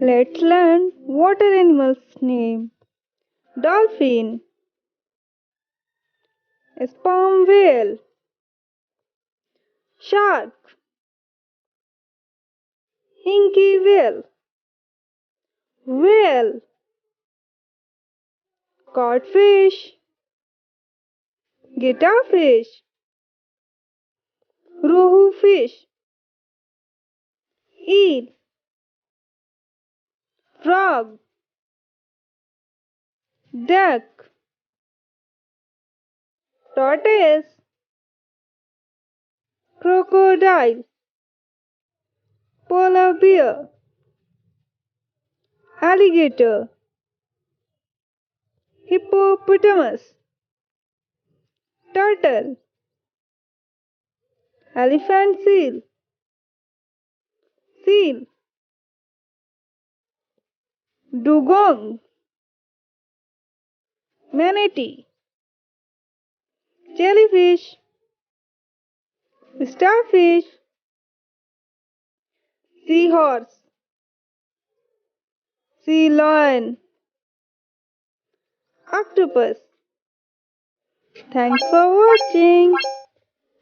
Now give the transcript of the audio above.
Let's learn water animals name. Dolphin, sperm whale, shark, inky whale, whale, codfish, guitarfish, rohu fish, eel, frog, duck, tortoise, crocodile, polar bear, alligator, hippopotamus, turtle, elephant seal, seal, dugong, manatee, jellyfish, starfish, seahorse, sea lion, octopus. Thanks for watching.